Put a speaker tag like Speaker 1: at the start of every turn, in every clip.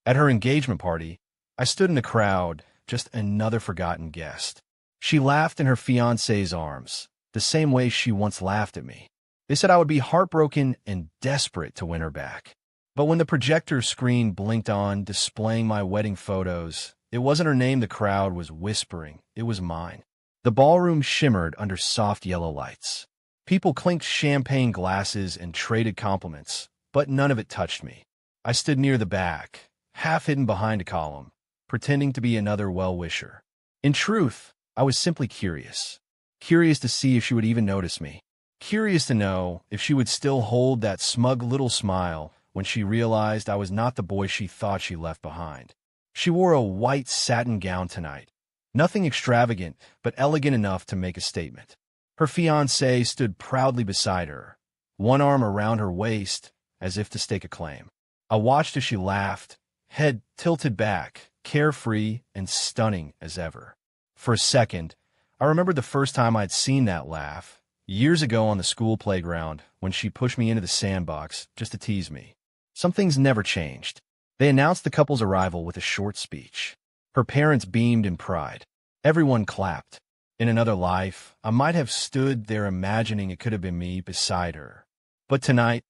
Speaker 1: At her engagement party, I stood in the crowd, just another forgotten guest. She laughed in her fiancé's arms, the same way she once laughed at me. They said I would be heartbroken and desperate to win her back. But when the projector screen blinked on, displaying my wedding photos, it wasn't her name the crowd was whispering, it was mine. The ballroom shimmered under soft yellow lights. People clinked champagne glasses and traded compliments, but none of it touched me. I stood near the back, half hidden behind a column, pretending to be another well-wisher. In truth, I was simply curious. Curious to see if she would even notice me. Curious to know if she would still hold that smug little smile when she realized I was not the boy she thought she left behind. She wore a white satin gown tonight. Nothing extravagant, but elegant enough to make a statement. Her fiancé stood proudly beside her, one arm around her waist, as if to stake a claim. I watched as she laughed, head tilted back, carefree and stunning as ever. For a second, I remembered the first time I'd seen that laugh, years ago on the school playground when she pushed me into the sandbox just to tease me. Some things never changed. They announced the couple's arrival with a short speech. Her parents beamed in pride. Everyone clapped. In another life, I might have stood there imagining it could have been me beside her. But tonight,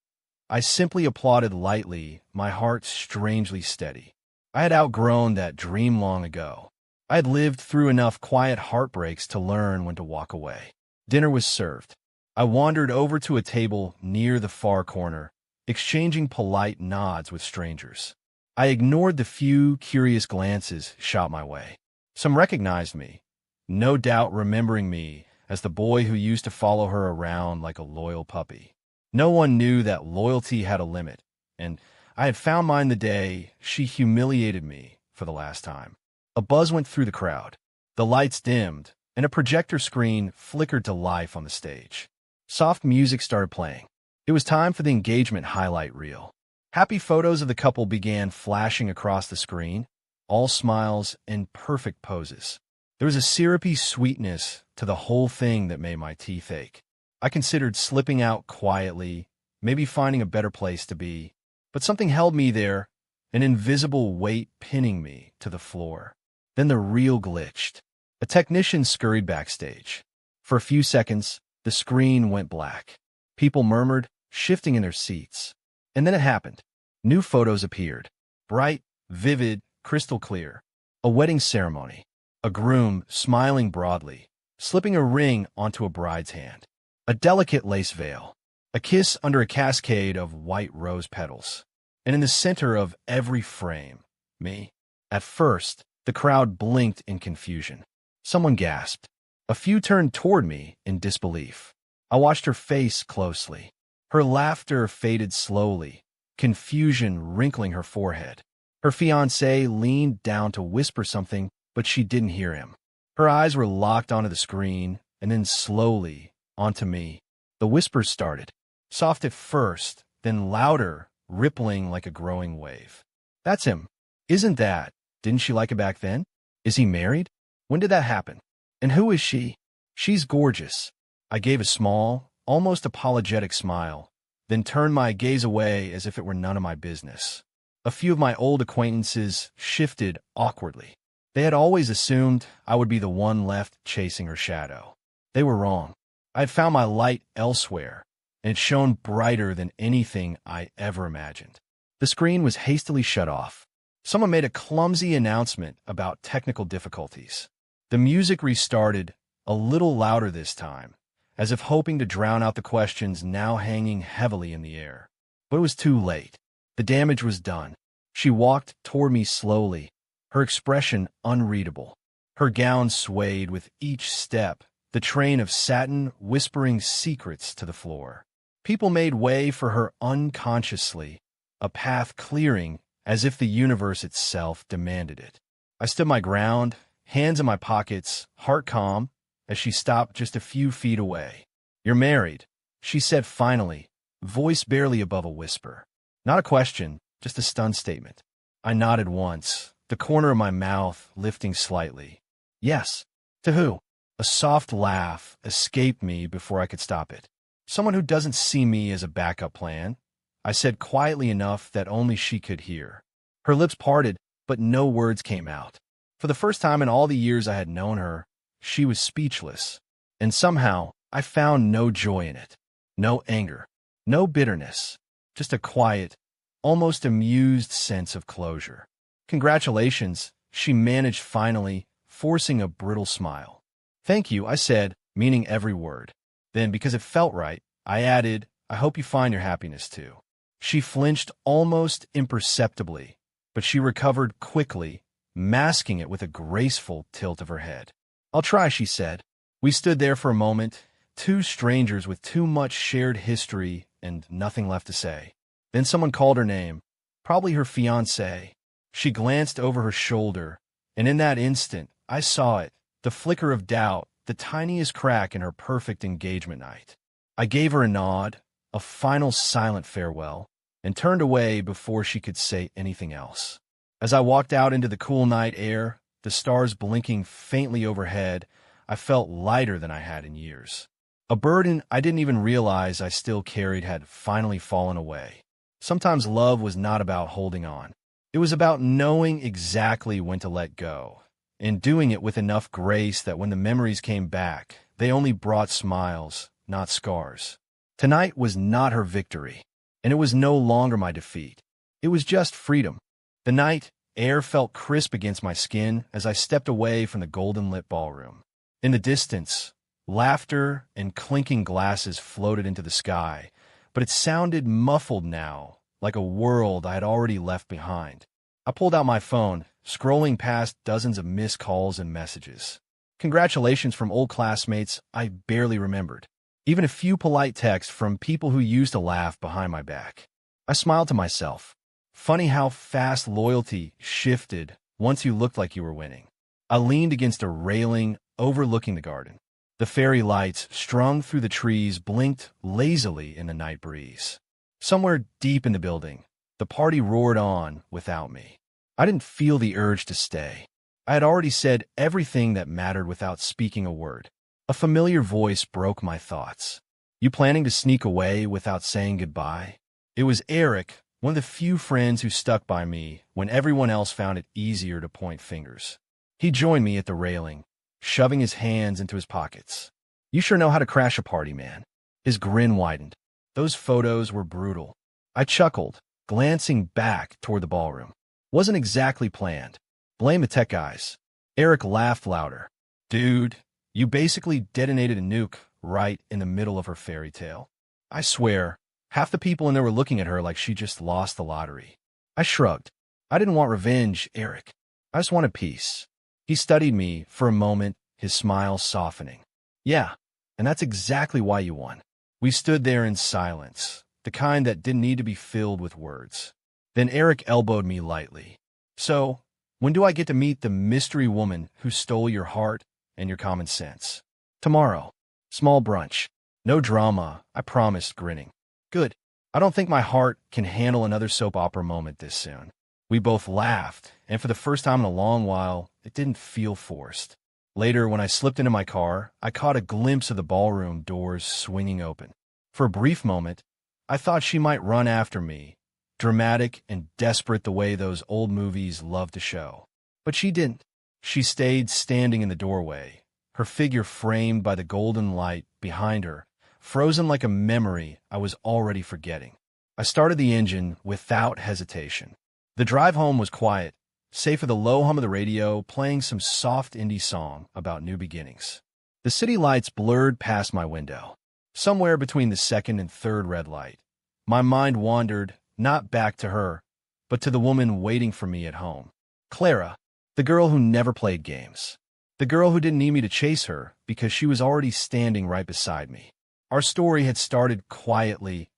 Speaker 1: I simply applauded lightly, my heart strangely steady. I had outgrown that dream long ago. I had lived through enough quiet heartbreaks to learn when to walk away. Dinner was served. I wandered over to a table near the far corner, exchanging polite nods with strangers. I ignored the few curious glances shot my way. Some recognized me, no doubt remembering me as the boy who used to follow her around like a loyal puppy. No one knew that loyalty had a limit, and I had found mine the day she humiliated me for the last time. A buzz went through the crowd. The lights dimmed, and a projector screen flickered to life on the stage. Soft music started playing. It was time for the engagement highlight reel. Happy photos of the couple began flashing across the screen, all smiles and perfect poses. There was a syrupy sweetness to the whole thing that made my teeth ache. I considered slipping out quietly, maybe finding a better place to be, but something held me there, an invisible weight pinning me to the floor. Then the reel glitched. A technician scurried backstage. For a few seconds, the screen went black. People murmured, shifting in their seats. And then it happened. New photos appeared. Bright, vivid, crystal clear. A wedding ceremony. A groom smiling broadly, slipping a ring onto a bride's hand. A delicate lace veil. A kiss under a cascade of white rose petals. And in the center of every frame, me. At first, the crowd blinked in confusion. Someone gasped. A few turned toward me in disbelief. I watched her face closely. Her laughter faded slowly, confusion wrinkling her forehead. Her fiancé leaned down to whisper something, but she didn't hear him. Her eyes were locked onto the screen, and then slowly onto me. The whispers started, soft at first, then louder, rippling like a growing wave. That's him. Isn't that? Didn't she like it back then? Is he married? When did that happen? And who is she? She's gorgeous. I gave a small, almost apologetic smile, then turned my gaze away as if it were none of my business. A few of my old acquaintances shifted awkwardly. They had always assumed I would be the one left chasing her shadow. They were wrong. I had found my light elsewhere, and it shone brighter than anything I ever imagined. The screen was hastily shut off. Someone made a clumsy announcement about technical difficulties. The music restarted, a little louder this time, as if hoping to drown out the questions now hanging heavily in the air. But it was too late. The damage was done. She walked toward me slowly, her expression unreadable. Her gown swayed with each step, the train of satin whispering secrets to the floor. People made way for her unconsciously, a path clearing as if the universe itself demanded it. I stood my ground, hands in my pockets, heart calm, as she stopped just a few feet away. "You're married," she said finally, voice barely above a whisper. Not a question, just a stunned statement. I nodded once, the corner of my mouth lifting slightly. "Yes." "To who?" A soft laugh escaped me before I could stop it. "Someone who doesn't see me as a backup plan," I said quietly enough that only she could hear. Her lips parted, but no words came out. For the first time in all the years I had known her, she was speechless. And somehow, I found no joy in it. No anger. No bitterness. Just a quiet, almost amused sense of closure. "Congratulations," she managed finally, forcing a brittle smile. "Thank you," I said, meaning every word. Then, because it felt right, I added, "I hope you find your happiness too." She flinched almost imperceptibly, but she recovered quickly, masking it with a graceful tilt of her head. "I'll try," she said. We stood there for a moment, two strangers with too much shared history and nothing left to say. Then someone called her name, probably her fiancé. She glanced over her shoulder, and in that instant, I saw it, the flicker of doubt, the tiniest crack in her perfect engagement night. I gave her a nod, a final silent farewell, and turned away before she could say anything else. As I walked out into the cool night air, the stars blinking faintly overhead, I felt lighter than I had in years. A burden I didn't even realize I still carried had finally fallen away. Sometimes love was not about holding on. It was about knowing exactly when to let go, and doing it with enough grace that when the memories came back, they only brought smiles, not scars. Tonight was not her victory, and it was no longer my defeat. It was just freedom. The night air felt crisp against my skin as I stepped away from the golden-lit ballroom. In the distance, laughter and clinking glasses floated into the sky, but it sounded muffled now, like a world I had already left behind. I pulled out my phone, scrolling past dozens of missed calls and messages. Congratulations from old classmates I barely remembered. Even a few polite texts from people who used to laugh behind my back. I smiled to myself. Funny how fast loyalty shifted once you looked like you were winning. I leaned against a railing overlooking the garden. The fairy lights, strung through the trees, blinked lazily in the night breeze. Somewhere deep in the building, the party roared on without me. I didn't feel the urge to stay. I had already said everything that mattered without speaking a word. A familiar voice broke my thoughts. "You planning to sneak away without saying goodbye?" It was Eric, one of the few friends who stuck by me when everyone else found it easier to point fingers. He joined me at the railing, shoving his hands into his pockets. "You sure know how to crash a party, man." His grin widened. Those photos were brutal. I chuckled, glancing back toward the ballroom. Wasn't exactly planned. Blame the tech guys. Eric laughed louder. "Dude, you basically detonated a nuke right in the middle of her fairy tale." I swear, half the people in there were looking at her like she just lost the lottery. I shrugged. I didn't want revenge, Eric. I just wanted peace. He studied me for a moment, his smile softening. "Yeah, and that's exactly why you won." We stood there in silence, the kind that didn't need to be filled with words. Then Eric elbowed me lightly. "So, when do I get to meet the mystery woman who stole your heart and your common sense?" "Tomorrow. Small brunch. No drama," I promised, grinning. "Good. I don't think my heart can handle another soap opera moment this soon." We both laughed, and for the first time in a long while, it didn't feel forced. Later, when I slipped into my car, I caught a glimpse of the ballroom doors swinging open. For a brief moment, I thought she might run after me, dramatic and desperate the way those old movies love to show. But she didn't. She stayed standing in the doorway, her figure framed by the golden light behind her, frozen like a memory I was already forgetting. I started the engine without hesitation. The drive home was quiet, save for the low hum of the radio playing some soft indie song about new beginnings. The city lights blurred past my window. Somewhere between the second and third red light, my mind wandered, not back to her, but to the woman waiting for me at home. Clara, the girl who never played games. The girl who didn't need me to chase her because she was already standing right beside me. Our story had started quietly,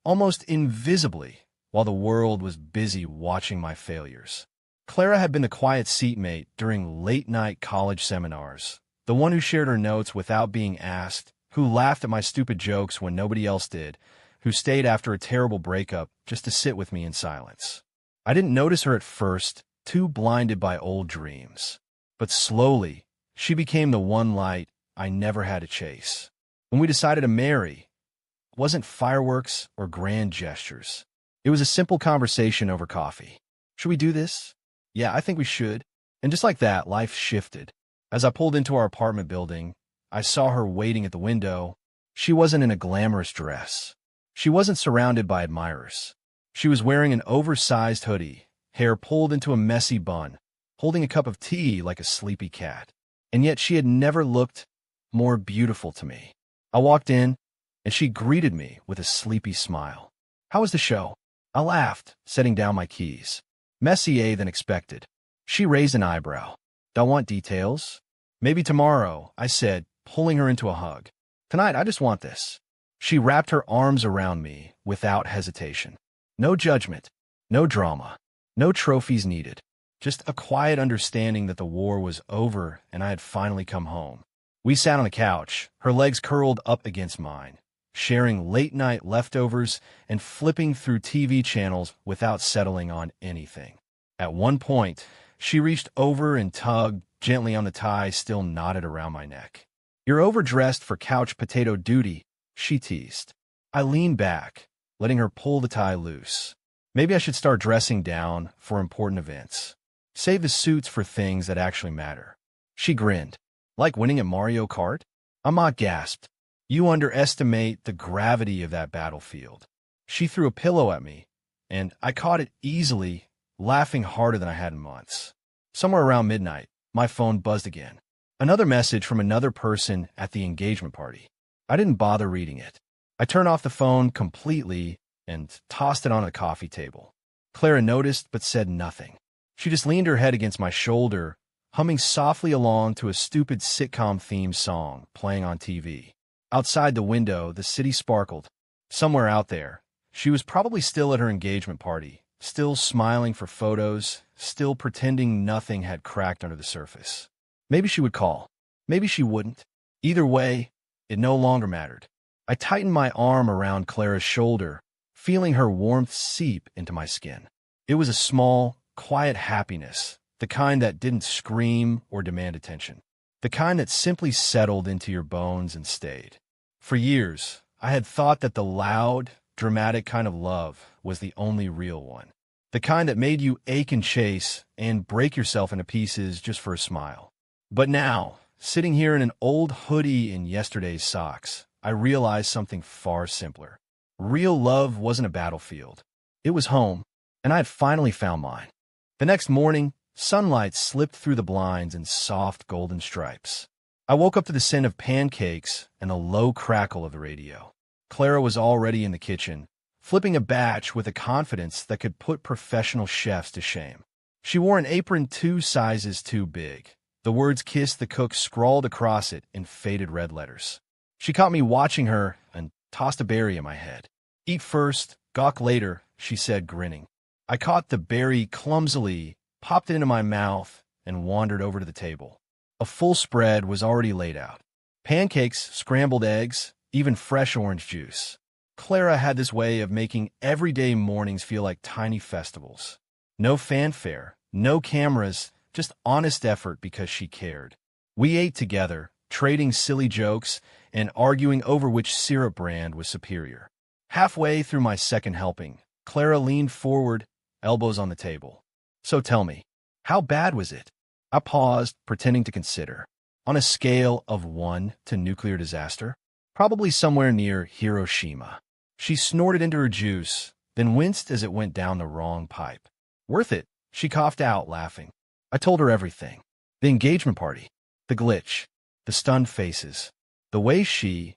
Speaker 1: almost invisibly, while the world was busy watching my failures. Clara had been the quiet seatmate during late-night college seminars, the one who shared her notes without being asked, who laughed at my stupid jokes when nobody else did, who stayed after a terrible breakup just to sit with me in silence. I didn't notice her at first, too blinded by old dreams. But slowly, she became the one light I never had to chase. When we decided to marry, it wasn't fireworks or grand gestures. It was a simple conversation over coffee. Should we do this? Yeah, I think we should. And just like that, life shifted. As I pulled into our apartment building, I saw her waiting at the window. She wasn't in a glamorous dress. She wasn't surrounded by admirers. She was wearing an oversized hoodie, hair pulled into a messy bun, holding a cup of tea like a sleepy cat. And yet she had never looked more beautiful to me. I walked in, and she greeted me with a sleepy smile. How was the show? I laughed, setting down my keys. Messier than expected. She raised an eyebrow. Do I want details? Maybe tomorrow, I said, pulling her into a hug. Tonight, I just want this. She wrapped her arms around me without hesitation. No judgment, no drama, no trophies needed. Just a quiet understanding that the war was over and I had finally come home. We sat on the couch, her legs curled up against mine, sharing late-night leftovers and flipping through TV channels without settling on anything. At one point, she reached over and tugged gently on the tie still knotted around my neck. You're overdressed for couch potato duty, she teased. I leaned back, letting her pull the tie loose. Maybe I should start dressing down for important events. Save the suits for things that actually matter. She grinned. Like winning at Mario Kart? Amat gasped. You underestimate the gravity of that battlefield. She threw a pillow at me, and I caught it easily, laughing harder than I had in months. Somewhere around midnight, my phone buzzed again. Another message from another person at the engagement party. I didn't bother reading it. I turned off the phone completely and tossed it on the coffee table. Clara noticed but said nothing. She just leaned her head against my shoulder, humming softly along to a stupid sitcom theme song playing on TV. Outside the window, the city sparkled. Somewhere out there, she was probably still at her engagement party, still smiling for photos, still pretending nothing had cracked under the surface. Maybe she would call. Maybe she wouldn't. Either way, it no longer mattered. I tightened my arm around Clara's shoulder, feeling her warmth seep into my skin. It was a small, quiet happiness, the kind that didn't scream or demand attention, the kind that simply settled into your bones and stayed. For years, I had thought that the loud, dramatic kind of love was the only real one, the kind that made you ache and chase and break yourself into pieces just for a smile. But now, sitting here in an old hoodie in yesterday's socks, I realized something far simpler. Real love wasn't a battlefield. It was home, and I had finally found mine. The next morning, sunlight slipped through the blinds in soft golden stripes. I woke up to the scent of pancakes and the low crackle of the radio. Clara was already in the kitchen, flipping a batch with a confidence that could put professional chefs to shame. She wore an apron 2 sizes too big. The words "Kiss the Cook" scrawled across it in faded red letters. She caught me watching her and tossed a berry in my head. Eat first, gawk later, she said, grinning. I caught the berry clumsily, popped it into my mouth, and wandered over to the table. A full spread was already laid out. Pancakes, scrambled eggs, even fresh orange juice. Clara had this way of making everyday mornings feel like tiny festivals. No fanfare, no cameras, just honest effort because she cared. We ate together, trading silly jokes and arguing over which syrup brand was superior. Halfway through my second helping, Clara leaned forward, elbows on the table. So tell me, how bad was it? I paused, pretending to consider. On a scale of 1 to nuclear disaster? Probably somewhere near Hiroshima. She snorted into her juice, then winced as it went down the wrong pipe. Worth it, she coughed out, laughing. I told her everything. The engagement party, the glitch, the stunned faces, the way she,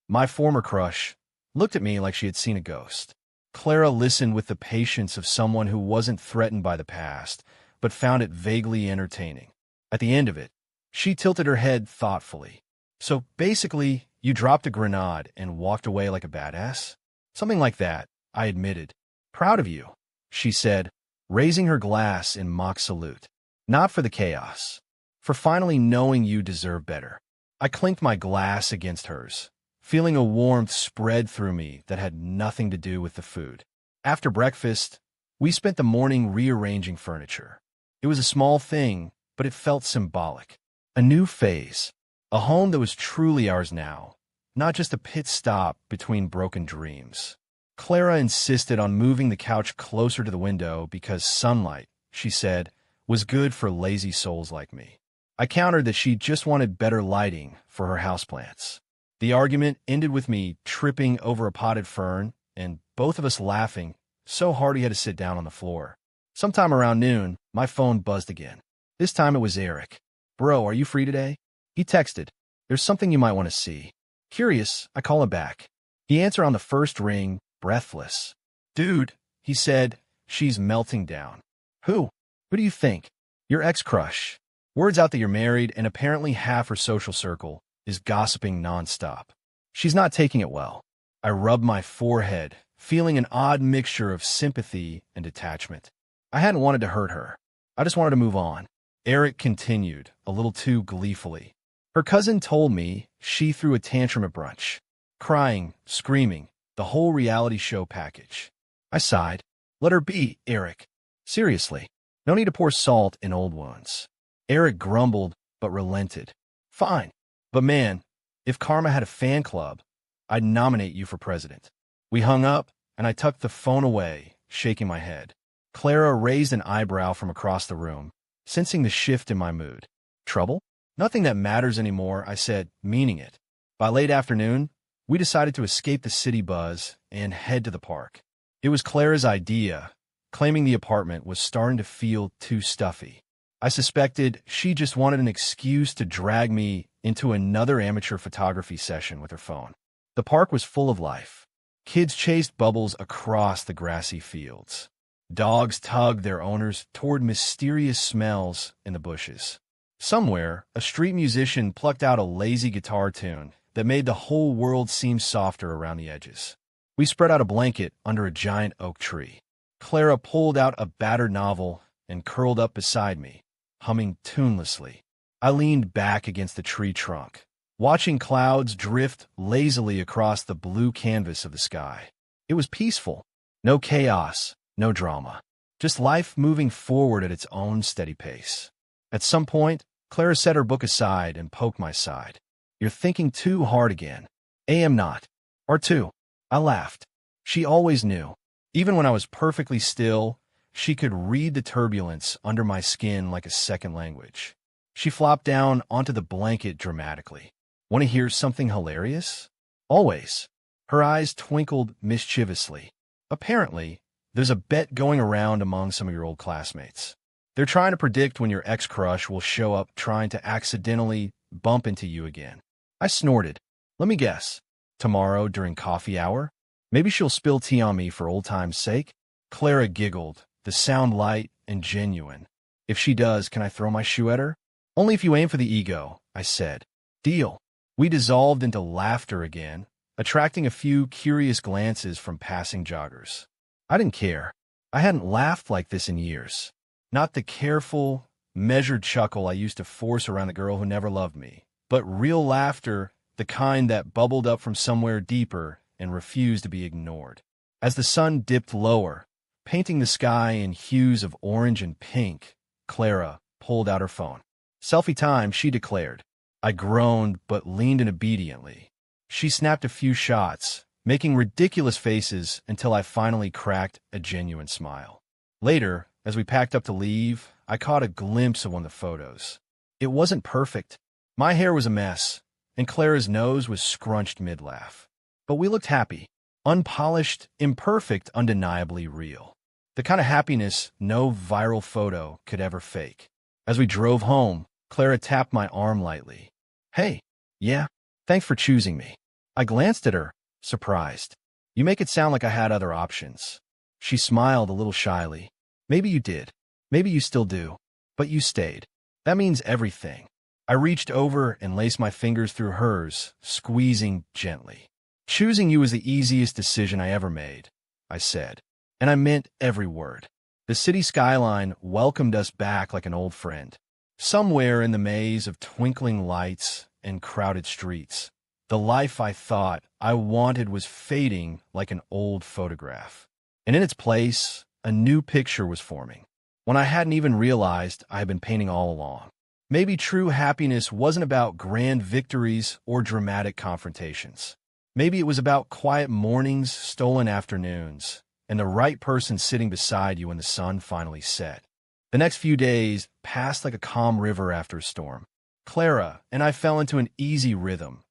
Speaker 1: my former crush, looked at me like she had seen a ghost. Clara listened with the patience of someone who wasn't threatened by the past, but found it vaguely entertaining. At the end of it, she tilted her head thoughtfully. So basically, you dropped a grenade and walked away like a badass? Something like that, I admitted. Proud of you, she said, raising her glass in mock salute. Not for the chaos. For finally knowing you deserve better. I clinked my glass against hers, feeling a warmth spread through me that had nothing to do with the food. After breakfast, we spent the morning rearranging furniture. It was a small thing, but it felt symbolic. A new phase. A home that was truly ours now, not just a pit stop between broken dreams. Clara insisted on moving the couch closer to the window because sunlight, she said, was good for lazy souls like me. I countered that she just wanted better lighting for her houseplants. The argument ended with me tripping over a potted fern and both of us laughing so hard he had to sit down on the floor. Sometime around noon, my phone buzzed again. This time it was Eric. "Bro, are you free today?" He texted. "There's something you might want to see." Curious, I call him back. He answered on the first ring, breathless. "Dude," he said, "she's melting down." "Who? Who do you think?" "Your ex-crush." Word's out that you're married, and apparently half her social circle is gossiping nonstop. She's not taking it well. I rubbed my forehead, feeling an odd mixture of sympathy and detachment. I hadn't wanted to hurt her. I just wanted to move on. Eric continued, a little too gleefully. Her cousin told me she threw a tantrum at brunch. Crying, screaming, the whole reality show package. I sighed. Let her be, Eric. Seriously, no need to pour salt in old wounds. Eric grumbled, but relented. Fine. But man, if Karma had a fan club, I'd nominate you for president. We hung up, and I tucked the phone away, shaking my head. Clara raised an eyebrow from across the room, sensing the shift in my mood. Trouble? Nothing that matters anymore, I said, meaning it. By late afternoon, we decided to escape the city buzz and head to the park. It was Clara's idea, claiming the apartment was starting to feel too stuffy. I suspected she just wanted an excuse to drag me into another amateur photography session with her phone. The park was full of life. Kids chased bubbles across the grassy fields. Dogs tugged their owners toward mysterious smells in the bushes. Somewhere, a street musician plucked out a lazy guitar tune that made the whole world seem softer around the edges. We spread out a blanket under a giant oak tree. Clara pulled out a battered novel and curled up beside me, humming tunelessly. I leaned back against the tree trunk, watching clouds drift lazily across the blue canvas of the sky. It was peaceful. No chaos, no drama. Just life moving forward at its own steady pace. At some point, Clara set her book aside and poked my side. You're thinking too hard again. I am not. Or two. I laughed. She always knew. Even when I was perfectly still, she could read the turbulence under my skin like a second language. She flopped down onto the blanket dramatically. Want to hear something hilarious? Always. Her eyes twinkled mischievously. Apparently, there's a bet going around among some of your old classmates. They're trying to predict when your ex-crush will show up trying to accidentally bump into you again. I snorted. Let me guess. Tomorrow during coffee hour? Maybe she'll spill tea on me for old time's sake? Clara giggled, the sound light and genuine. If she does, can I throw my shoe at her? Only if you aim for the ego, I said. Deal. We dissolved into laughter again, attracting a few curious glances from passing joggers. I didn't care. I hadn't laughed like this in years. Not the careful, measured chuckle I used to force around the girl who never loved me, but real laughter, the kind that bubbled up from somewhere deeper and refused to be ignored. As the sun dipped lower, painting the sky in hues of orange and pink, Clara pulled out her phone. Selfie time, she declared. I groaned but leaned in obediently. She snapped a few shots, making ridiculous faces until I finally cracked a genuine smile. Later, as we packed up to leave, I caught a glimpse of one of the photos. It wasn't perfect. My hair was a mess, and Clara's nose was scrunched mid-laugh. But we looked happy. Unpolished, imperfect, undeniably real. The kind of happiness no viral photo could ever fake. As we drove home, Clara tapped my arm lightly. Hey, yeah, thanks for choosing me. I glanced at her, surprised. You make it sound like I had other options. She smiled a little shyly. Maybe you did. Maybe you still do. But you stayed. That means everything. I reached over and laced my fingers through hers, squeezing gently. Choosing you was the easiest decision I ever made, I said. And I meant every word. The city skyline welcomed us back like an old friend. Somewhere in the maze of twinkling lights and crowded streets, the life I thought I wanted was fading like an old photograph. And in its place, a new picture was forming, one I hadn't even realized I had been painting all along. Maybe true happiness wasn't about grand victories or dramatic confrontations. Maybe it was about quiet mornings, stolen afternoons, and the right person sitting beside you when the sun finally set. The next few days passed like a calm river after a storm. Clara and I fell into an easy rhythm.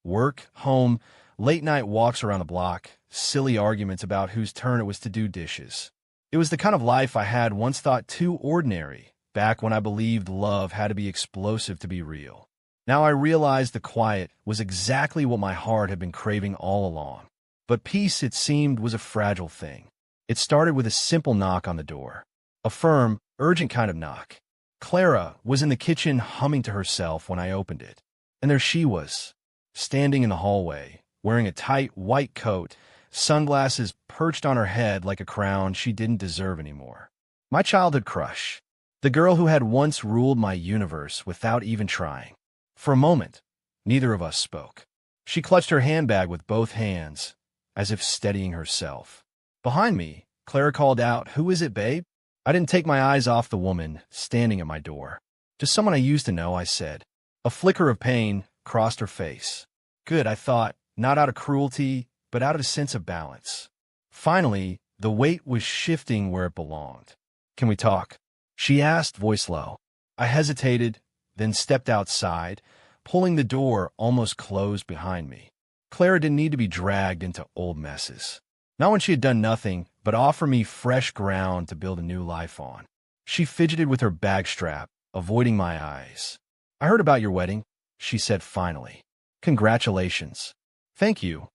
Speaker 1: Work, home, late-night walks around the block, silly arguments about whose turn it was to do dishes. It was the kind of life I had once thought too ordinary, back when I believed love had to be explosive to be real. Now I realized the quiet was exactly what my heart had been craving all along. But peace, it seemed, was a fragile thing. It started with a simple knock on the door. A firm, urgent kind of knock. Clara was in the kitchen humming to herself when I opened it. And there she was, standing in the hallway, wearing a tight white coat, sunglasses perched on her head like a crown she didn't deserve anymore. My childhood crush. The girl who had once ruled my universe without even trying. For a moment, neither of us spoke. She clutched her handbag with both hands, as if steadying herself. Behind me, Clara called out, "Who is it, babe?" I didn't take my eyes off the woman standing at my door. "Just someone I used to know," I said. A flicker of pain crossed her face. Good, I thought, not out of cruelty, but out of a sense of balance. Finally, the weight was shifting where it belonged. "Can we talk?" she asked, voice low. I hesitated, then stepped outside, pulling the door almost closed behind me. Clara didn't need to be dragged into old messes. Not when she had done nothing but offer me fresh ground to build a new life on. She fidgeted with her bag strap, avoiding my eyes. "I heard about your wedding," she said finally. "Congratulations." "Thank you,"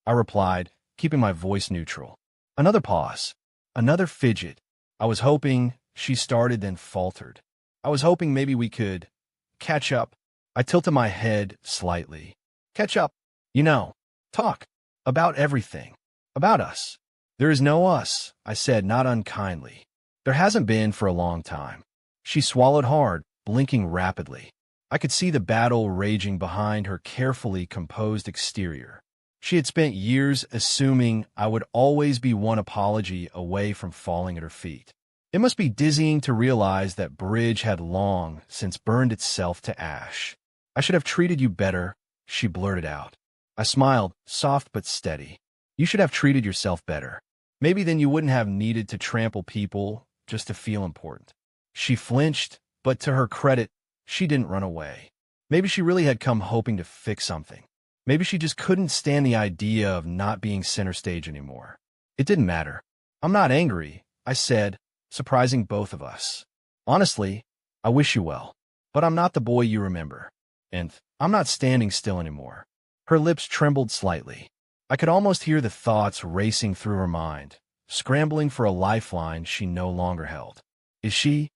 Speaker 1: I replied, keeping my voice neutral. Another pause. Another fidget. I was hoping, she started, then faltered. "I was hoping maybe we could catch up." I tilted my head slightly. "Catch up? You know, talk. About everything. About us." "There is no us," I said, not unkindly. "There hasn't been for a long time." She swallowed hard, blinking rapidly. I could see the battle raging behind her carefully composed exterior. She had spent years assuming I would always be one apology away from falling at her feet. It must be dizzying to realize that bridge had long since burned itself to ash. "I should have treated you better," she blurted out. I smiled, soft but steady. "You should have treated yourself better. Maybe then you wouldn't have needed to trample people just to feel important." She flinched, but to her credit, she didn't run away. Maybe she really had come hoping to fix something. Maybe she just couldn't stand the idea of not being center stage anymore. It didn't matter. "I'm not angry," I said, surprising both of us. "Honestly, I wish you well. But I'm not the boy you remember. And I'm not standing still anymore." Her lips trembled slightly. I could almost hear the thoughts racing through her mind, scrambling for a lifeline she no longer held. Is she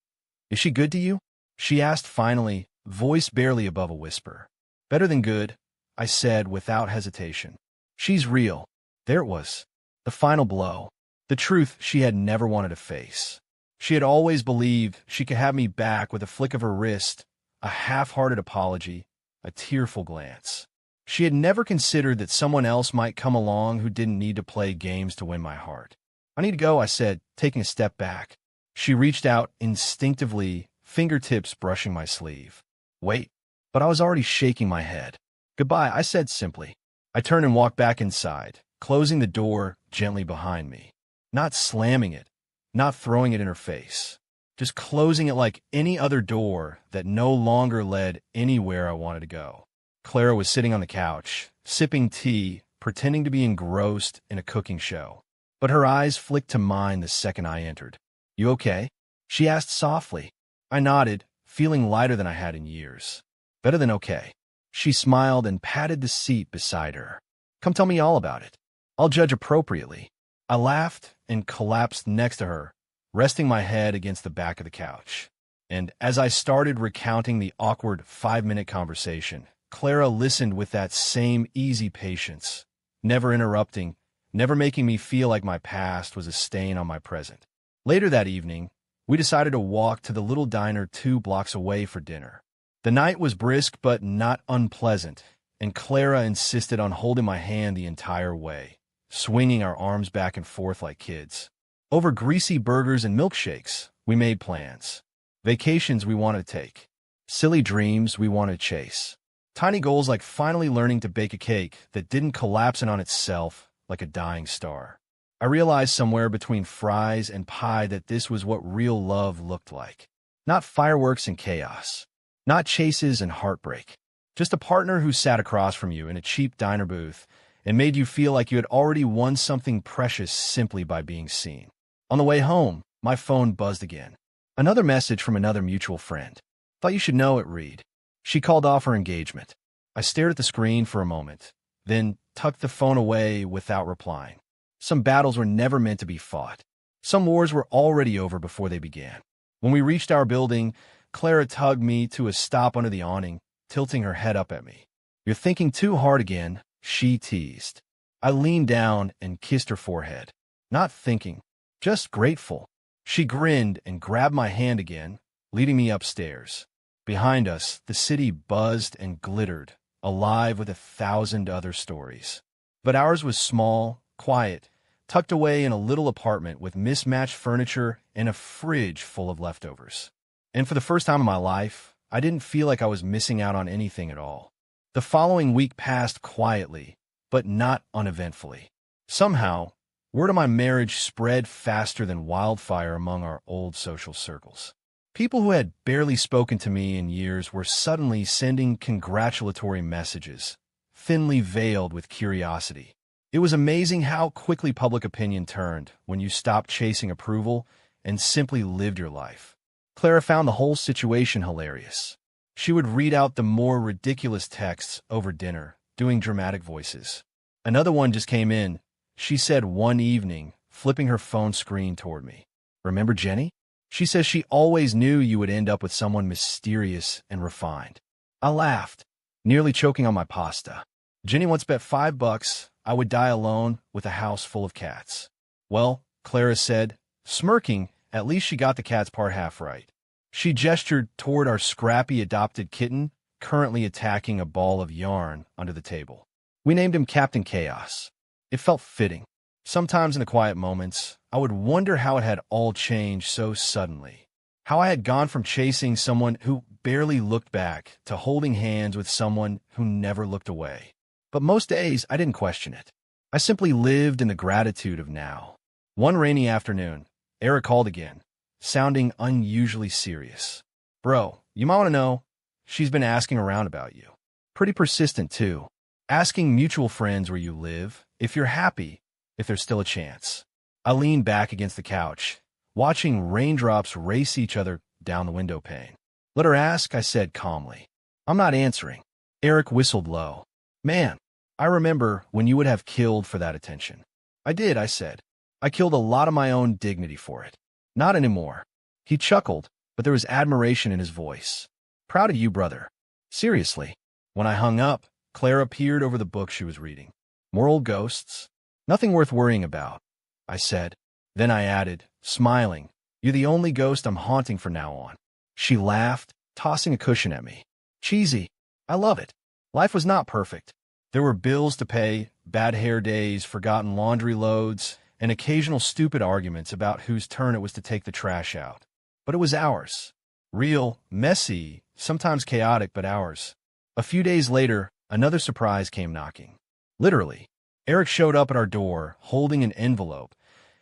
Speaker 1: good to you?" she asked finally, voice barely above a whisper. "Better than good," I said without hesitation. "She's real." There it was. The final blow. The truth she had never wanted to face. She had always believed she could have me back with a flick of her wrist, a half-hearted apology, a tearful glance. She had never considered that someone else might come along who didn't need to play games to win my heart. "I need to go," I said, taking a step back. She reached out instinctively, fingertips brushing my sleeve. "Wait." But I was already shaking my head. "Goodbye," I said simply. I turned and walked back inside, closing the door gently behind me. Not slamming it, not throwing it in her face. Just closing it like any other door that no longer led anywhere I wanted to go. Clara was sitting on the couch, sipping tea, pretending to be engrossed in a cooking show. But her eyes flicked to mine the second I entered. "You okay?" she asked softly. I nodded, feeling lighter than I had in years. "Better than okay." She smiled and patted the seat beside her. "Come tell me all about it. I'll judge appropriately." I laughed and collapsed next to her, resting my head against the back of the couch. And as I started recounting the awkward 5-minute conversation, Clara listened with that same easy patience, never interrupting, never making me feel like my past was a stain on my present. Later that evening, we decided to walk to the little diner 2 blocks away for dinner. The night was brisk but not unpleasant, and Clara insisted on holding my hand the entire way, swinging our arms back and forth like kids. Over greasy burgers and milkshakes, we made plans. Vacations we wanted to take. Silly dreams we wanted to chase. Tiny goals like finally learning to bake a cake that didn't collapse in on itself like a dying star. I realized somewhere between fries and pie that this was what real love looked like. Not fireworks and chaos. Not chases and heartbreak. Just a partner who sat across from you in a cheap diner booth and made you feel like you had already won something precious simply by being seen. On the way home, my phone buzzed again. Another message from another mutual friend. Thought you should know it, Reed. She called off her engagement. I stared at the screen for a moment, then tucked the phone away without replying. Some battles were never meant to be fought. Some wars were already over before they began. When we reached our building, Clara tugged me to a stop under the awning, tilting her head up at me. "You're thinking too hard again," she teased. I leaned down and kissed her forehead. Not thinking, just grateful. She grinned and grabbed my hand again, leading me upstairs. Behind us, the city buzzed and glittered, alive with 1,000 other stories. But ours was small, quiet, tucked away in a little apartment with mismatched furniture and a fridge full of leftovers. And for the first time in my life, I didn't feel like I was missing out on anything at all. The following week passed quietly, but not uneventfully. Somehow, word of my marriage spread faster than wildfire among our old social circles. People who had barely spoken to me in years were suddenly sending congratulatory messages, thinly veiled with curiosity. It was amazing how quickly public opinion turned when you stopped chasing approval and simply lived your life. Clara found the whole situation hilarious. She would read out the more ridiculous texts over dinner, doing dramatic voices. Another one just came in. She said one evening, flipping her phone screen toward me, "Remember Jenny? She says she always knew you would end up with someone mysterious and refined." I laughed, nearly choking on my pasta. Jenny once bet $5 I would die alone with a house full of cats. "Well," Clara said, smirking, "at least she got the cat's part half right." She gestured toward our scrappy adopted kitten, currently attacking a ball of yarn under the table. We named him Captain Chaos. It felt fitting. Sometimes in the quiet moments, I would wonder how it had all changed so suddenly. How I had gone from chasing someone who barely looked back to holding hands with someone who never looked away. But most days, I didn't question it. I simply lived in the gratitude of now. One rainy afternoon, Eric called again, sounding unusually serious. "Bro, you might want to know, she's been asking around about you. Pretty persistent, too. Asking mutual friends where you live, if you're happy, if there's still a chance." I leaned back against the couch, watching raindrops race each other down the window pane. "Let her ask," I said calmly. "I'm not answering." Eric whistled low. "Man, I remember when you would have killed for that attention." "I did," I said. "I killed a lot of my own dignity for it. Not anymore." He chuckled, but there was admiration in his voice. "Proud of you, brother." Seriously. When I hung up, Clara peered over the book she was reading. "More old ghosts? Nothing worth worrying about," I said. Then I added, smiling, "You're the only ghost I'm haunting from now on." She laughed, tossing a cushion at me. "Cheesy. I love it. Life was not perfect. There were bills to pay, bad hair days, forgotten laundry loads, and occasional stupid arguments about whose turn it was to take the trash out. But it was ours. Real, messy, sometimes chaotic, but ours." A few days later, another surprise came knocking. Literally. Eric showed up at our door, holding an envelope,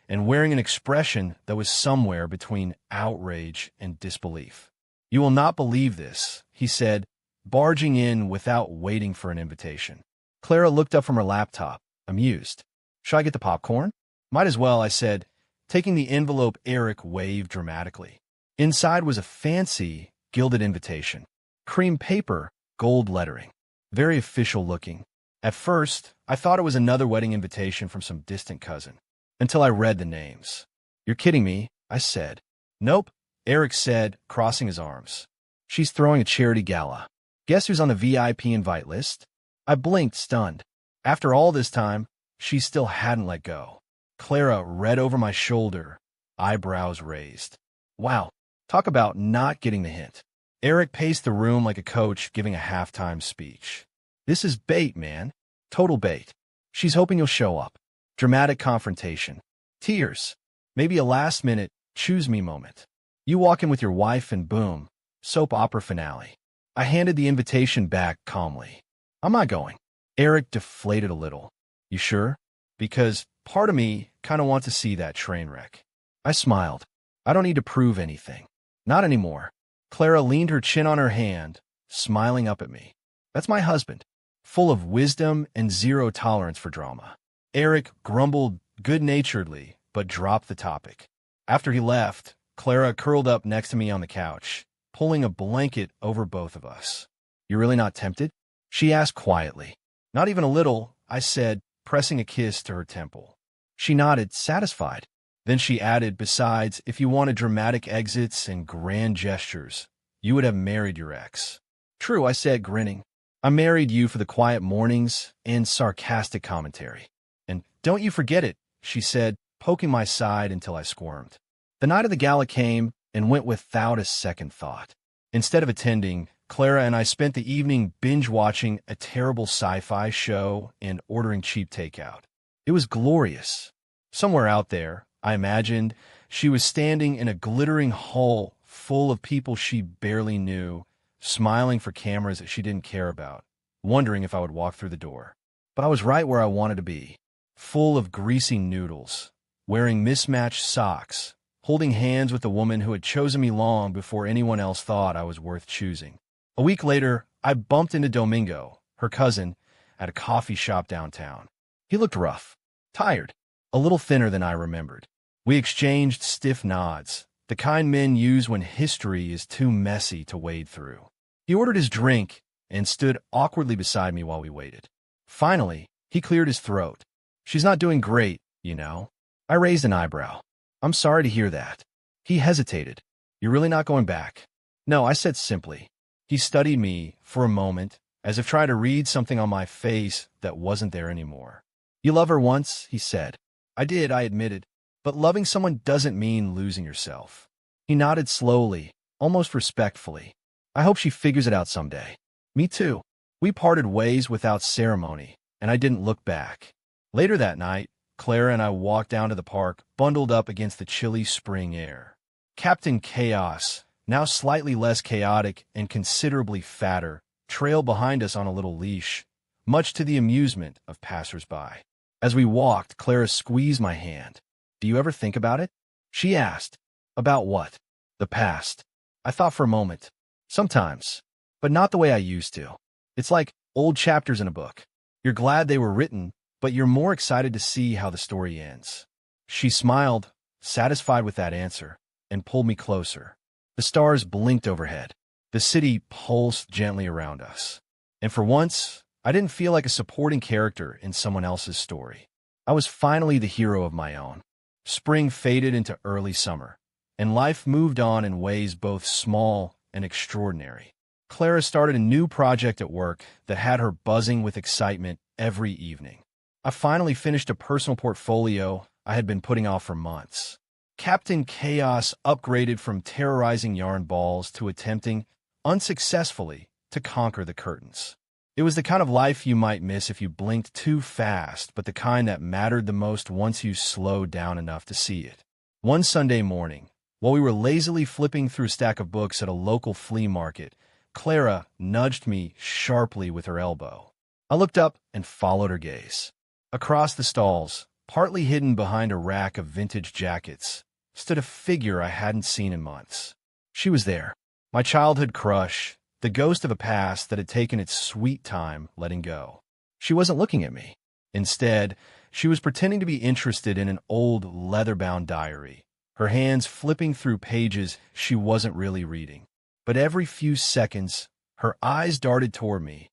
Speaker 1: and wearing an expression that was somewhere between outrage and disbelief. "You will not believe this," he said, barging in without waiting for an invitation. Clara looked up from her laptop, amused. "Should I get the popcorn?" "Might as well," I said, taking the envelope. Eric waved dramatically. Inside was a fancy, gilded invitation. Cream paper, gold lettering. Very official looking. At first, I thought it was another wedding invitation from some distant cousin, until I read the names. "You're kidding me," I said. "Nope," Eric said, crossing his arms. "She's throwing a charity gala. Guess who's on the VIP invite list?" I blinked, stunned. After all this time, she still hadn't let go. Clara read over my shoulder, eyebrows raised. Wow, talk about not getting the hint. Eric paced the room like a coach giving a halftime speech. "This is bait, man. Total bait. She's hoping you'll show up. Dramatic confrontation. Tears. Maybe a last-minute, choose me moment. You walk in with your wife and boom, soap opera finale." I handed the invitation back calmly. I'm not going. Eric deflated a little. You sure? Because part of me kind of wants to see that train wreck. I smiled. I don't need to prove anything. Not anymore. Clara leaned her chin on her hand, smiling up at me. That's my husband, full of wisdom and zero tolerance for drama. Eric grumbled good-naturedly, but dropped the topic. After he left, Clara curled up next to me on the couch, pulling a blanket over both of us. You really not tempted? She asked quietly. Not even a little, I said, pressing a kiss to her temple. She nodded, satisfied. Then she added, besides, if you wanted dramatic exits and grand gestures, you would have married your ex. True, I said, grinning. I married you for the quiet mornings and sarcastic commentary. And don't you forget it, she said, poking my side until I squirmed. The night of the gala came and went without a second thought. Instead of attending, Clara and I spent the evening binge-watching a terrible sci-fi show and ordering cheap takeout. It was glorious. Somewhere out there, I imagined, she was standing in a glittering hall full of people she barely knew, smiling for cameras that she didn't care about, wondering if I would walk through the door. But I was right where I wanted to be, full of greasy noodles, wearing mismatched socks, holding hands with a woman who had chosen me long before anyone else thought I was worth choosing. A week later, I bumped into Domingo, her cousin, at a coffee shop downtown. He looked rough, tired, a little thinner than I remembered. We exchanged stiff nods, the kind men use when history is too messy to wade through. He ordered his drink and stood awkwardly beside me while we waited. Finally, he cleared his throat. She's not doing great, you know. I raised an eyebrow. I'm sorry to hear that. He hesitated. You're really not going back? No, I said simply. He studied me for a moment, as if trying to read something on my face that wasn't there anymore. You love her once, he said. I did, I admitted. But loving someone doesn't mean losing yourself. He nodded slowly, almost respectfully. I hope she figures it out someday. Me too. We parted ways without ceremony, and I didn't look back. Later that night, Clara and I walked down to the park, bundled up against the chilly spring air. Captain Chaos, now slightly less chaotic and considerably fatter, trailed behind us on a little leash, much to the amusement of passers-by. As we walked, Clara squeezed my hand. Do you ever think about it? She asked. About what? The past. I thought for a moment. Sometimes. But not the way I used to. It's like old chapters in a book. You're glad they were written, but you're more excited to see how the story ends. She smiled, satisfied with that answer, and pulled me closer. The stars blinked overhead. The city pulsed gently around us. And for once, I didn't feel like a supporting character in someone else's story. I was finally the hero of my own. Spring faded into early summer, and life moved on in ways both small and extraordinary. Clara started a new project at work that had her buzzing with excitement every evening. I finally finished a personal portfolio I had been putting off for months. Captain Chaos upgraded from terrorizing yarn balls to attempting, unsuccessfully, to conquer the curtains. It was the kind of life you might miss if you blinked too fast, but the kind that mattered the most once you slowed down enough to see it. One Sunday morning, while we were lazily flipping through a stack of books at a local flea market, Clara nudged me sharply with her elbow. I looked up and followed her gaze. Across the stalls, partly hidden behind a rack of vintage jackets, stood a figure I hadn't seen in months. She was there, my childhood crush, the ghost of a past that had taken its sweet time letting go. She wasn't looking at me. Instead, she was pretending to be interested in an old leather-bound diary, her hands flipping through pages she wasn't really reading. But every few seconds, her eyes darted toward me,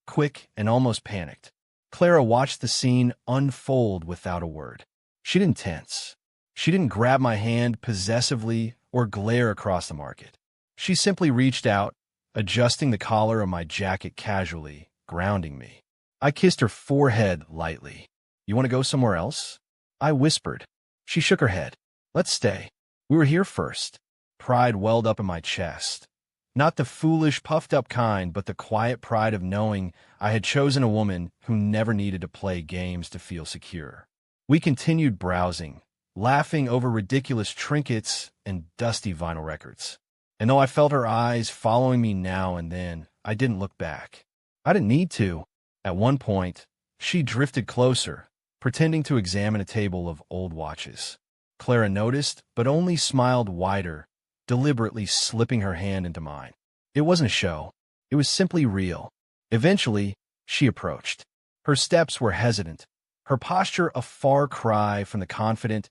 Speaker 1: quick and almost panicked. Clara watched the scene unfold without a word. She didn't tense. She didn't grab my hand possessively or glare across the market. She simply reached out, adjusting the collar of my jacket casually, grounding me. I kissed her forehead lightly. You want to go somewhere else? I whispered. She shook her head. Let's stay. We were here first. Pride welled up in my chest. Not the foolish, puffed-up kind, but the quiet pride of knowing I had chosen a woman who never needed to play games to feel secure. We continued browsing, laughing over ridiculous trinkets and dusty vinyl records. And though I felt her eyes following me now and then, I didn't look back. I didn't need to. At one point, she drifted closer, pretending to examine a table of old watches. Clara noticed, but only smiled wider, deliberately slipping her hand into mine. It wasn't a show. It was simply real. Eventually, she approached. Her steps were hesitant, her posture a far cry from the confident,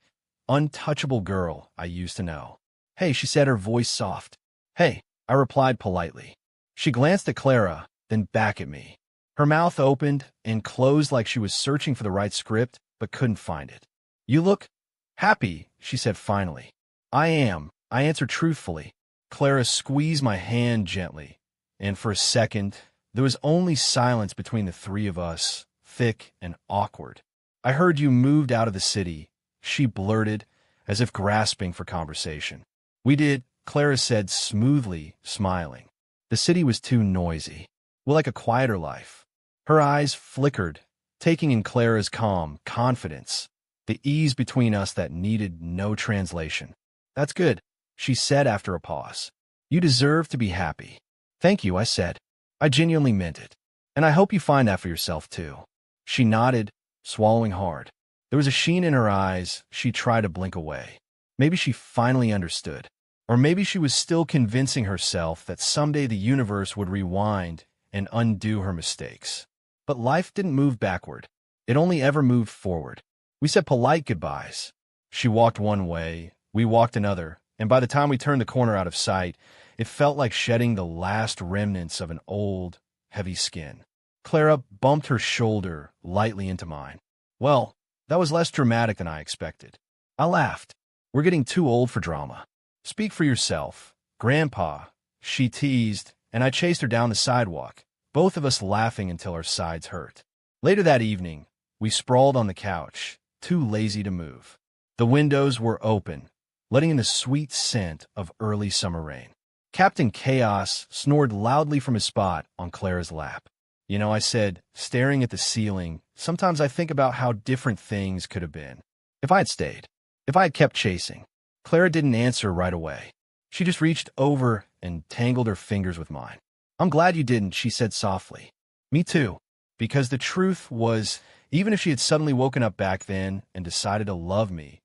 Speaker 1: untouchable girl I used to know. "Hey," she said, her voice soft. "Hey," I replied politely. She glanced at Clara, then back at me. Her mouth opened and closed like she was searching for the right script, but couldn't find it. "You look happy," she said finally. "I am," I answered truthfully. Clara squeezed my hand gently, and for a second, there was only silence between the three of us, thick and awkward. "I heard you moved out of the city," she blurted, as if grasping for conversation. "We did," Clara said smoothly, smiling. "The city was too noisy. We like a quieter life." Her eyes flickered, taking in Clara's calm confidence, the ease between us that needed no translation. "That's good," she said after a pause. "You deserve to be happy." "Thank you," I said. I genuinely meant it. "And I hope you find that for yourself, too." She nodded, swallowing hard. There was a sheen in her eyes. She tried to blink away. Maybe she finally understood. Or maybe she was still convincing herself that someday the universe would rewind and undo her mistakes. But life didn't move backward. It only ever moved forward. We said polite goodbyes. She walked one way, we walked another, and by the time we turned the corner out of sight, it felt like shedding the last remnants of an old, heavy skin. Clara bumped her shoulder lightly into mine. "Well, that was less dramatic than I expected." I laughed. "We're getting too old for drama." "Speak for yourself, Grandpa," she teased, and I chased her down the sidewalk, both of us laughing until our sides hurt. Later that evening, we sprawled on the couch, too lazy to move. The windows were open, letting in the sweet scent of early summer rain. Captain Chaos snored loudly from his spot on Clara's lap. "You know," I said, staring at the ceiling, "sometimes I think about how different things could have been. If I had stayed. If I had kept chasing." Clara didn't answer right away. She just reached over and tangled her fingers with mine. "I'm glad you didn't," she said softly. "Me too." Because the truth was, even if she had suddenly woken up back then and decided to love me,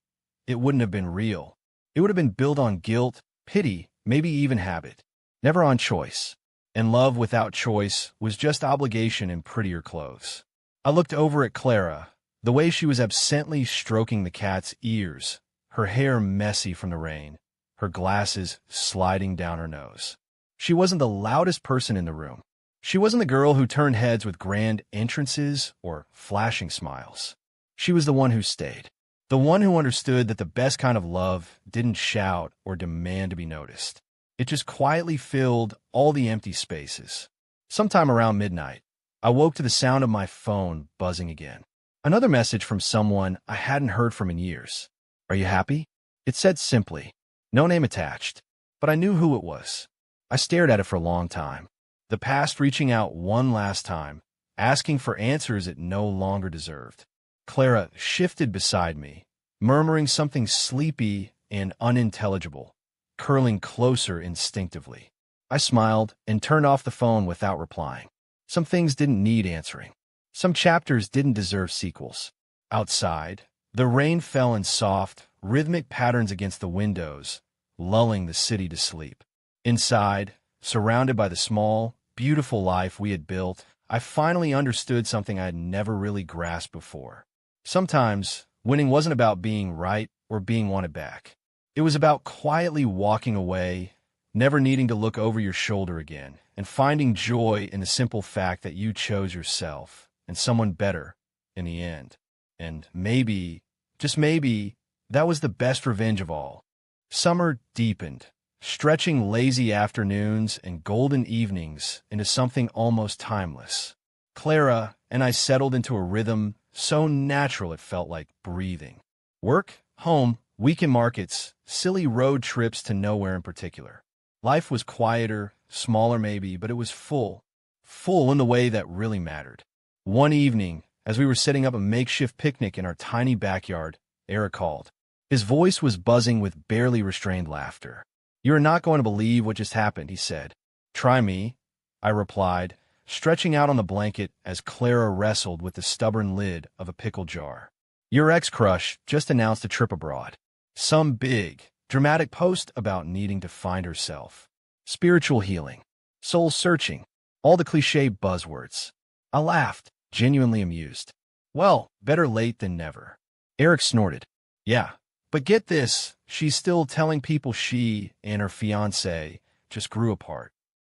Speaker 1: it wouldn't have been real. It would have been built on guilt, pity, maybe even habit. Never on choice. And love without choice was just obligation in prettier clothes. I looked over at Clara, the way she was absently stroking the cat's ears, her hair messy from the rain, her glasses sliding down her nose. She wasn't the loudest person in the room. She wasn't the girl who turned heads with grand entrances or flashing smiles. She was the one who stayed. The one who understood that the best kind of love didn't shout or demand to be noticed. It just quietly filled all the empty spaces. Sometime around midnight, I woke to the sound of my phone buzzing again. Another message from someone I hadn't heard from in years. "Are you happy?" It said simply. No name attached, but I knew who it was. I stared at it for a long time. The past reaching out one last time, asking for answers it no longer deserved. Clara shifted beside me, murmuring something sleepy and unintelligible, curling closer instinctively. I smiled and turned off the phone without replying. Some things didn't need answering. Some chapters didn't deserve sequels. Outside, the rain fell in soft, rhythmic patterns against the windows, lulling the city to sleep. Inside, surrounded by the small, beautiful life we had built, I finally understood something I had never really grasped before. Sometimes, winning wasn't about being right or being wanted back. It was about quietly walking away, never needing to look over your shoulder again, and finding joy in the simple fact that you chose yourself and someone better in the end. And maybe, just maybe, that was the best revenge of all. Summer deepened, stretching lazy afternoons and golden evenings into something almost timeless. Clara and I settled into a rhythm so natural it felt like breathing. Work, home, weekend markets, silly road trips to nowhere in particular. Life was quieter, smaller maybe, but it was full. Full in the way that really mattered. One evening, as we were setting up a makeshift picnic in our tiny backyard, Eric called. His voice was buzzing with barely restrained laughter. You are not going to believe what just happened, he said. Try me, I replied, stretching out on the blanket as Clara wrestled with the stubborn lid of a pickle jar. Your ex-crush just announced a trip abroad. Some big, dramatic post about needing to find herself. Spiritual healing. Soul searching. All the cliché buzzwords. I laughed, genuinely amused. Well, better late than never. Eric snorted. Yeah, but get this, she's still telling people she and her fiancé just grew apart.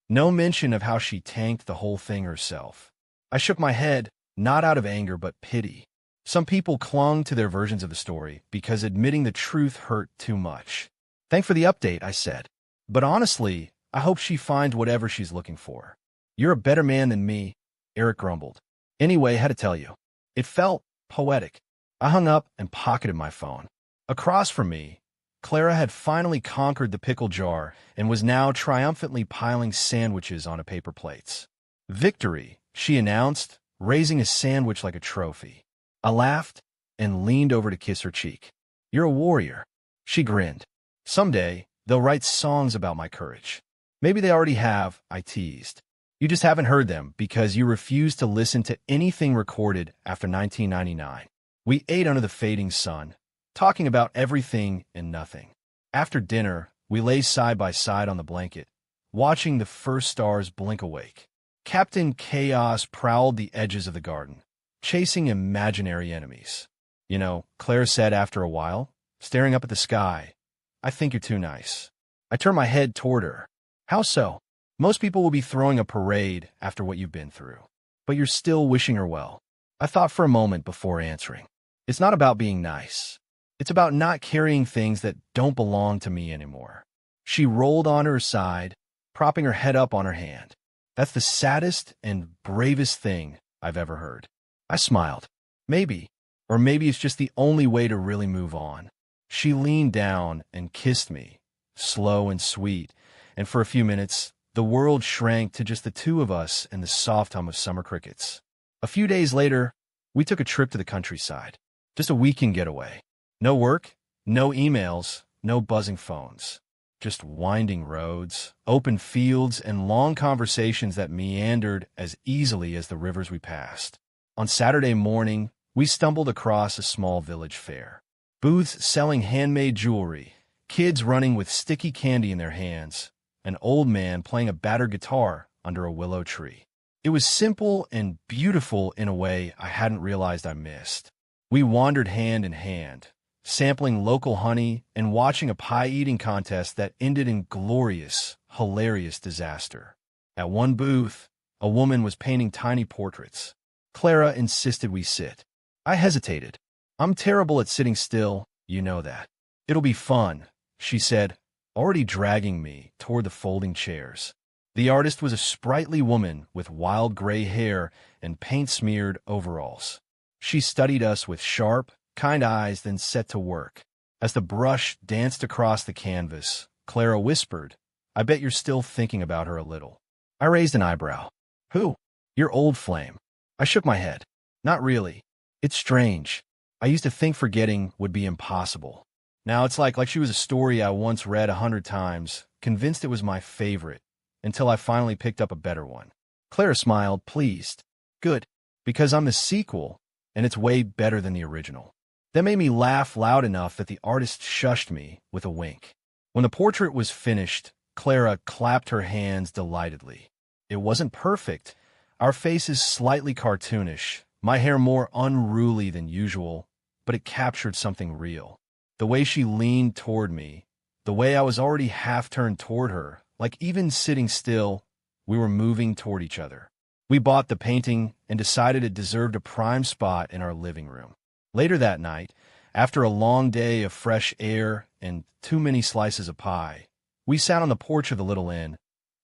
Speaker 1: No mention of how she tanked the whole thing herself. I shook my head, not out of anger but pity. Some people clung to their versions of the story because admitting the truth hurt too much. Thanks for the update, I said. But honestly, I hope she finds whatever she's looking for. You're a better man than me, Eric grumbled. Anyway, I had to tell you. It felt poetic. I hung up and pocketed my phone. Across from me, Clara had finally conquered the pickle jar and was now triumphantly piling sandwiches onto paper plates. Victory, she announced, raising a sandwich like a trophy. I laughed and leaned over to kiss her cheek. You're a warrior. She grinned. Someday, they'll write songs about my courage. Maybe they already have, I teased. You just haven't heard them because you refused to listen to anything recorded after 1999. We ate under the fading sun, talking about everything and nothing. After dinner, we lay side by side on the blanket, watching the first stars blink awake. Captain Chaos prowled the edges of the garden, chasing imaginary enemies. You know, Claire said after a while, staring up at the sky, I think you're too nice. I turned my head toward her. How so? Most people will be throwing a parade after what you've been through. But you're still wishing her well. I thought for a moment before answering. It's not about being nice. It's about not carrying things that don't belong to me anymore. She rolled on her side, propping her head up on her hand. That's the saddest and bravest thing I've ever heard. I smiled. Maybe. Or maybe it's just the only way to really move on. She leaned down and kissed me, slow and sweet, and for a few minutes, the world shrank to just the two of us and the soft hum of summer crickets. A few days later, we took a trip to the countryside. Just a weekend getaway. No work, no emails, no buzzing phones. Just winding roads, open fields, and long conversations that meandered as easily as the rivers we passed. On Saturday morning, we stumbled across a small village fair. Booths selling handmade jewelry, kids running with sticky candy in their hands, an old man playing a battered guitar under a willow tree. It was simple and beautiful in a way I hadn't realized I missed. We wandered hand in hand, sampling local honey and watching a pie-eating contest that ended in glorious, hilarious disaster. At one booth, a woman was painting tiny portraits. Clara insisted we sit. I hesitated. I'm terrible at sitting still, you know that. It'll be fun, she said, already dragging me toward the folding chairs. The artist was a sprightly woman with wild gray hair and paint-smeared overalls. She studied us with sharp, kind eyes, then set to work. As the brush danced across the canvas, Clara whispered, I bet you're still thinking about her a little. I raised an eyebrow. Who? Your old flame. I shook my head. Not really. It's strange. I used to think forgetting would be impossible. Now it's like she was a story I once read 100 times, convinced it was my favorite, until I finally picked up a better one. Clara smiled, pleased. Good, because I'm the sequel, and it's way better than the original. That made me laugh loud enough that the artist shushed me with a wink. When the portrait was finished, Clara clapped her hands delightedly. It wasn't perfect. Our faces slightly cartoonish, my hair more unruly than usual, but it captured something real. The way she leaned toward me, the way I was already half turned toward her, like even sitting still, we were moving toward each other. We bought the painting and decided it deserved a prime spot in our living room. Later that night, after a long day of fresh air and too many slices of pie, we sat on the porch of the little inn,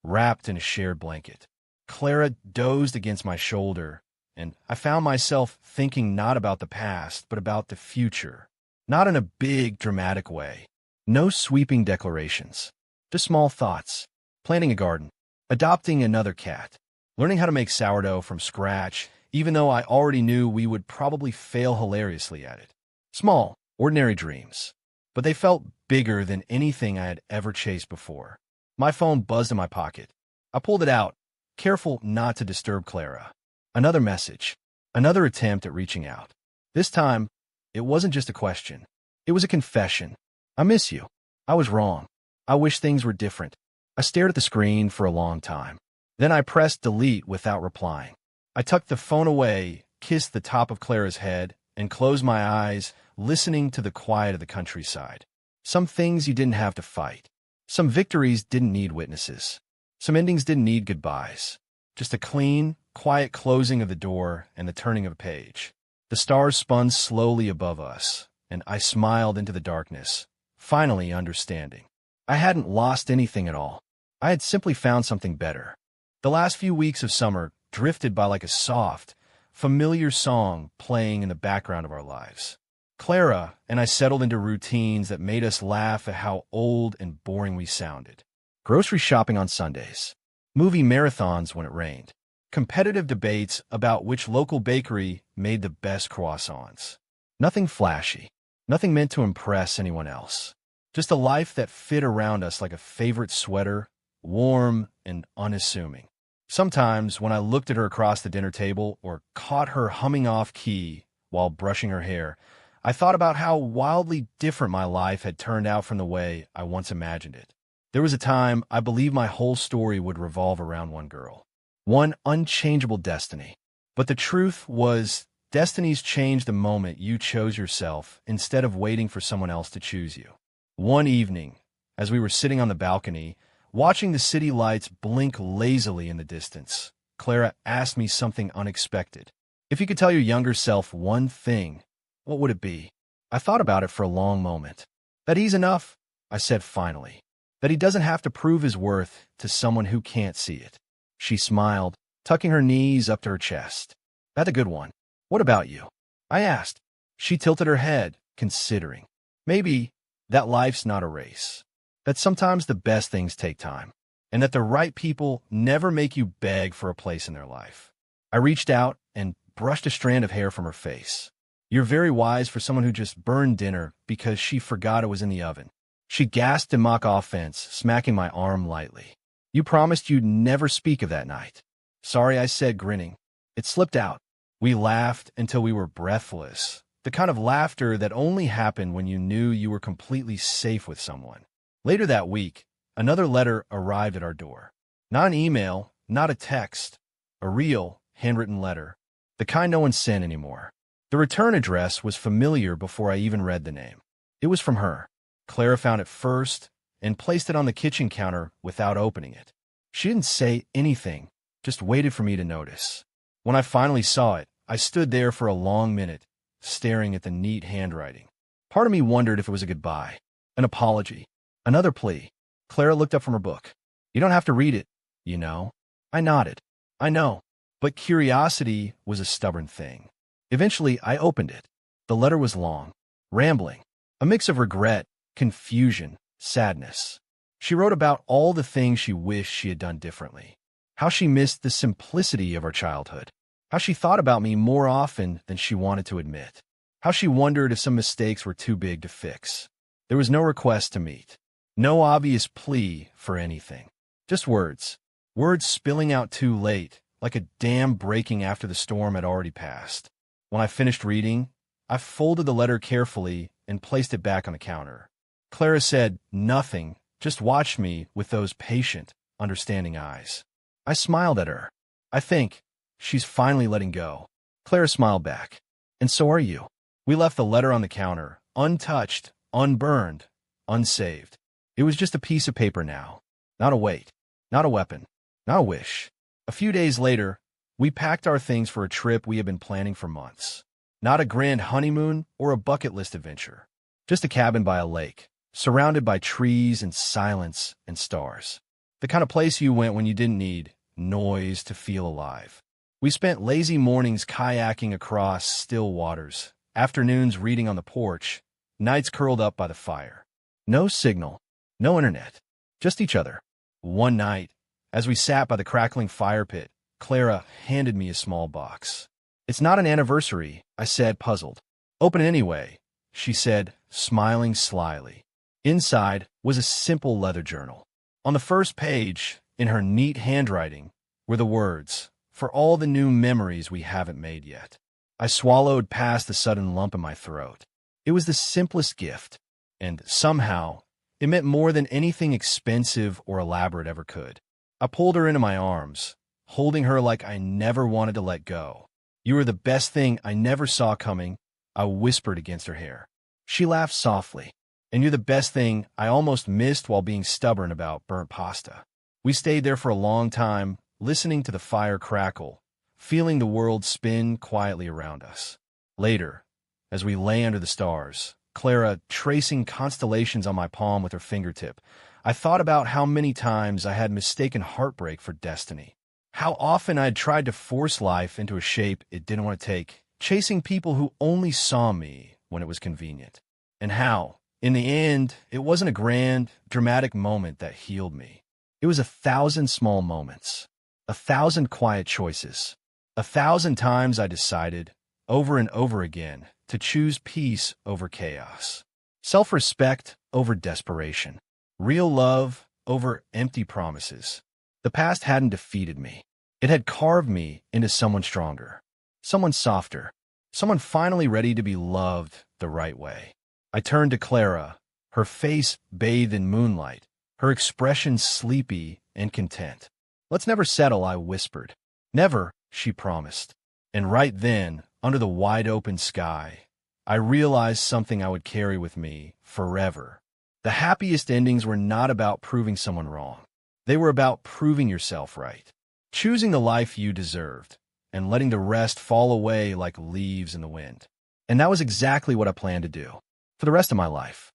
Speaker 1: wrapped in a shared blanket. Clara dozed against my shoulder, and I found myself thinking not about the past, but about the future. Not in a big, dramatic way. No sweeping declarations. Just small thoughts. Planting a garden. Adopting another cat. Learning how to make sourdough from scratch, even though I already knew we would probably fail hilariously at it. Small, ordinary dreams. But they felt bigger than anything I had ever chased before. My phone buzzed in my pocket. I pulled it out, careful not to disturb Clara. Another message. Another attempt at reaching out. This time, it wasn't just a question. It was a confession. I miss you. I was wrong. I wish things were different. I stared at the screen for a long time. Then I pressed delete without replying. I tucked the phone away, kissed the top of Clara's head, and closed my eyes, listening to the quiet of the countryside. Some things you didn't have to fight. Some victories didn't need witnesses. Some endings didn't need goodbyes. Just a clean, quiet closing of the door and the turning of a page. The stars spun slowly above us, and I smiled into the darkness, finally understanding. I hadn't lost anything at all. I had simply found something better. The last few weeks of summer drifted by like a soft, familiar song playing in the background of our lives. Clara and I settled into routines that made us laugh at how old and boring we sounded. Grocery shopping on Sundays. Movie marathons when it rained. Competitive debates about which local bakery made the best croissants. Nothing flashy. Nothing meant to impress anyone else. Just a life that fit around us like a favorite sweater, warm and unassuming. Sometimes, when I looked at her across the dinner table or caught her humming off-key while brushing her hair, I thought about how wildly different my life had turned out from the way I once imagined it. There was a time I believed my whole story would revolve around one girl. One unchangeable destiny. But the truth was, destinies change the moment you chose yourself instead of waiting for someone else to choose you. One evening, as we were sitting on the balcony, watching the city lights blink lazily in the distance, Clara asked me something unexpected. If you could tell your younger self one thing, what would it be? I thought about it for a long moment. That he's enough, I said finally. That he doesn't have to prove his worth to someone who can't see it. She smiled, tucking her knees up to her chest. That's a good one. What about you? I asked. She tilted her head, considering. Maybe that life's not a race. That sometimes the best things take time. And that the right people never make you beg for a place in their life. I reached out and brushed a strand of hair from her face. You're very wise for someone who just burned dinner because she forgot it was in the oven. She gasped in mock offense, smacking my arm lightly. You promised you'd never speak of that night. Sorry, I said, grinning. It slipped out. We laughed until we were breathless. The kind of laughter that only happened when you knew you were completely safe with someone. Later that week, another letter arrived at our door. Not an email, not a text. A real, handwritten letter. The kind no one sent anymore. The return address was familiar before I even read the name. It was from her. Clara found it first and placed it on the kitchen counter without opening it. She didn't say anything, just waited for me to notice. When I finally saw it, I stood there for a long minute, staring at the neat handwriting. Part of me wondered if it was a goodbye, an apology, another plea. Clara looked up from her book. You don't have to read it, you know. I nodded. I know. But curiosity was a stubborn thing. Eventually, I opened it. The letter was long, rambling, a mix of regret, confusion, sadness. She wrote about all the things she wished she had done differently. How she missed the simplicity of her childhood. How she thought about me more often than she wanted to admit. How she wondered if some mistakes were too big to fix. There was no request to meet. No obvious plea for anything. Just words. Words spilling out too late, like a dam breaking after the storm had already passed. When I finished reading, I folded the letter carefully and placed it back on the counter. Clara said nothing, just watched me with those patient, understanding eyes. I smiled at her. I think she's finally letting go. Clara smiled back. And so are you. We left the letter on the counter, untouched, unburned, unsaved. It was just a piece of paper now. Not a weight, not a weapon, not a wish. A few days later, we packed our things for a trip we had been planning for months. Not a grand honeymoon or a bucket list adventure. Just a cabin by a lake, surrounded by trees and silence and stars. The kind of place you went when you didn't need noise to feel alive. We spent lazy mornings kayaking across still waters, afternoons reading on the porch, nights curled up by the fire. No signal, no internet, just each other. One night, as we sat by the crackling fire pit, Clara handed me a small box. It's not an anniversary, I said, puzzled. Open it anyway, she said, smiling slyly. Inside was a simple leather journal. On the first page, in her neat handwriting, were the words, "For all the new memories we haven't made yet." I swallowed past the sudden lump in my throat. It was the simplest gift, and somehow, it meant more than anything expensive or elaborate ever could. I pulled her into my arms, holding her like I never wanted to let go. "You were the best thing I never saw coming," I whispered against her hair. She laughed softly. "And you're the best thing I almost missed while being stubborn about burnt pasta." We stayed there for a long time, listening to the fire crackle, feeling the world spin quietly around us. Later, as we lay under the stars, Clara tracing constellations on my palm with her fingertip, I thought about how many times I had mistaken heartbreak for destiny. How often I had tried to force life into a shape it didn't want to take, chasing people who only saw me when it was convenient. And how, in the end, it wasn't a grand, dramatic moment that healed me. It was 1,000 small moments, 1,000 quiet choices, 1,000 times I decided, over and over again, to choose peace over chaos, self-respect over desperation, real love over empty promises. The past hadn't defeated me. It had carved me into someone stronger, someone softer, someone finally ready to be loved the right way. I turned to Clara, her face bathed in moonlight, her expression sleepy and content. "Let's never settle," I whispered. "Never," she promised. And right then, under the wide-open sky, I realized something I would carry with me forever. The happiest endings were not about proving someone wrong. They were about proving yourself right, choosing the life you deserved, and letting the rest fall away like leaves in the wind. And that was exactly what I planned to do for the rest of my life.